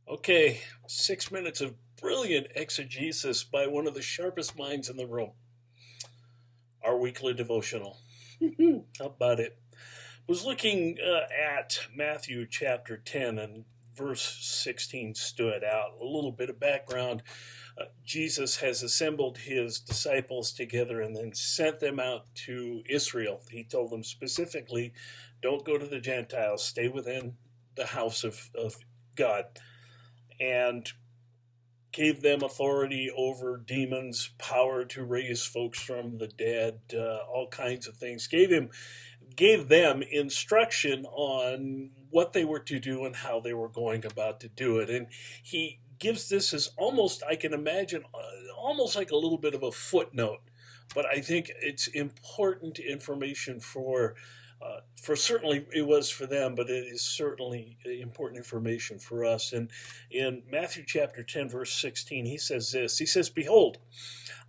Okay, 6 minutes of brilliant exegesis by one of the sharpest minds in the room. Our weekly devotional. How about it? Was looking at Matthew chapter 10 and verse 16 stood out. A little bit of background. Jesus has assembled his disciples together and then sent them out to Israel. He told them specifically, don't go to the Gentiles, stay within the house of God. And gave them authority over demons, power to raise folks from the dead, all kinds of things. Gave them instruction on what they were to do and how they were going about to do it. And he gives this as almost, I can imagine, almost like a little bit of a footnote. But I think it's important information for certainly it was for them, but it is certainly important information for us. And in Matthew chapter 10, verse 16, he says this. He says, "Behold,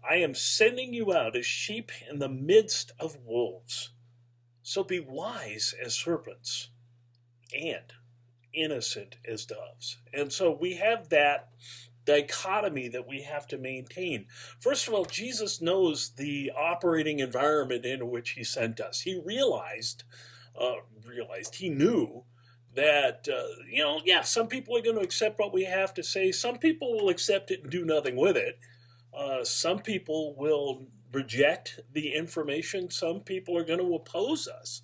I am sending you out as sheep in the midst of wolves. So be wise as serpents and innocent as doves." And so we have that dichotomy that we have to maintain. First of all, Jesus knows the operating environment in which he sent us. He he knew that, some people are going to accept what we have to say. Some people will accept it and do nothing with it. Some people will reject the information. Some people are going to oppose us.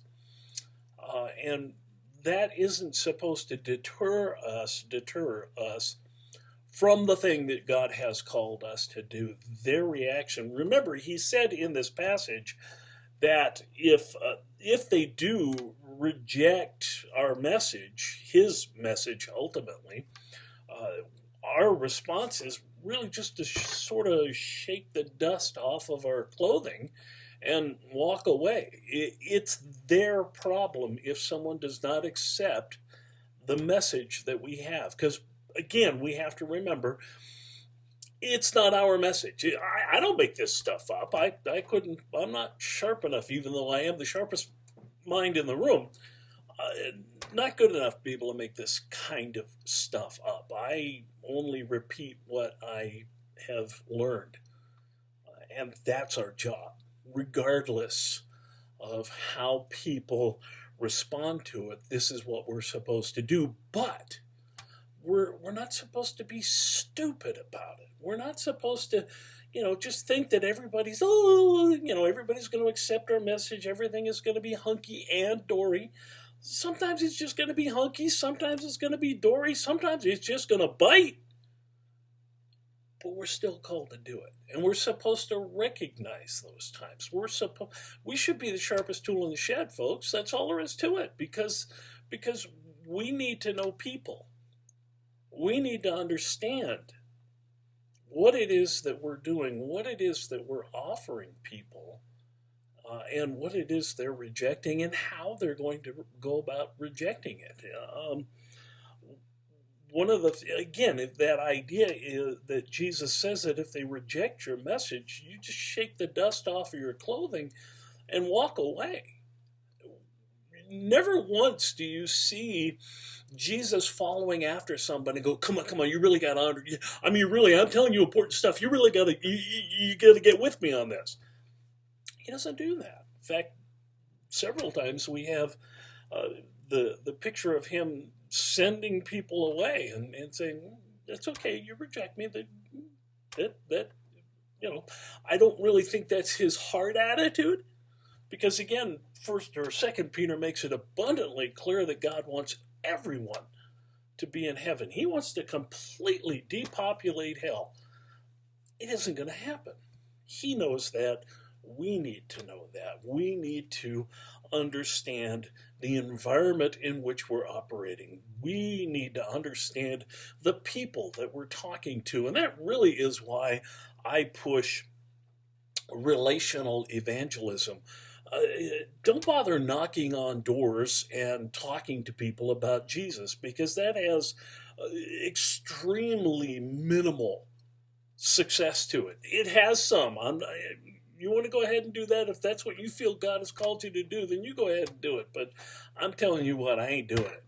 And that isn't supposed to deter us from the thing that God has called us to do. Their reaction. Remember, he said in this passage that if they do reject our message, his message ultimately, our response is really just to sort of shake the dust off of our clothing and walk away. It's their problem if someone does not accept the message that we have. Because again, we have to remember, it's not our message. I don't make this stuff up. I'm not sharp enough, even though I am the sharpest mind in the room. Not good enough to be able to make this kind of stuff up. I only repeat what I have learned. And that's our job, regardless of how people respond to it. This is what we're supposed to do. But we're not supposed to be stupid about it. We're not supposed to, just think that everybody's going to accept our message. Everything is going to be hunky and dory. Sometimes it's just going to be hunky. Sometimes it's going to be dory. Sometimes it's just going to bite. But we're still called to do it. And we're supposed to recognize those times. We should be the sharpest tool in the shed, folks. That's all there is to it. Because we need to know people. We need to understand what it is that we're doing, what it is that we're offering people, and what it is they're rejecting and how they're going to go about rejecting it. That idea is that Jesus says that if they reject your message, you just shake the dust off of your clothing and walk away. Never once do you see Jesus following after somebody and go, come on, you really got to I'm telling you important stuff. You really got to, you got to get with me on this. He doesn't do that. In fact, several times we have the picture of him sending people away and saying, that's okay, you reject me. I don't really think that's his heart attitude. Because again, First or Second Peter makes it abundantly clear that God wants everyone to be in heaven. He wants to completely depopulate hell. It isn't going to happen. He knows that. We need to know that. We need to understand the environment in which we're operating. We need to understand the people that we're talking to. And that really is why I push relational evangelism. Don't bother knocking on doors and talking to people about Jesus, because that has extremely minimal success to it. It has some. You want to go ahead and do that? If that's what you feel God has called you to do, then you go ahead and do it. But I'm telling you what, I ain't doing it.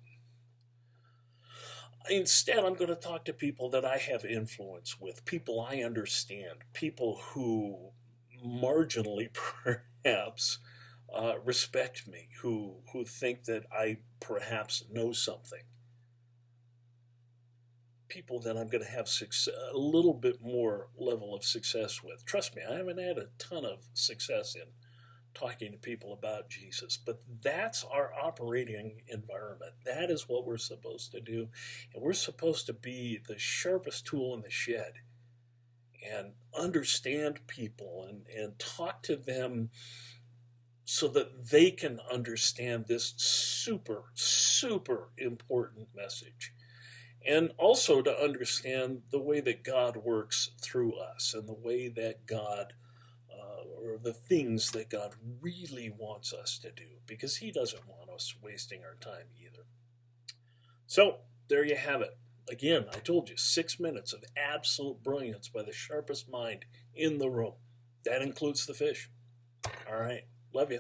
Instead, I'm going to talk to people that I have influence with, people I understand, people who marginally perhaps respect me, who think that I perhaps know something. People that I'm going to have a little bit more level of success with. Trust me, I haven't had a ton of success in talking to people about Jesus, but that's our operating environment. That is what we're supposed to do. And we're supposed to be the sharpest tool in the shed and understand people and talk to them so that they can understand this super, super important message. And also to understand the way that God works through us and the way that God, or the things that God really wants us to do, because He doesn't want us wasting our time either. So there you have it. Again, I told you, 6 minutes of absolute brilliance by the sharpest mind in the room. That includes the fish. All right. Love you.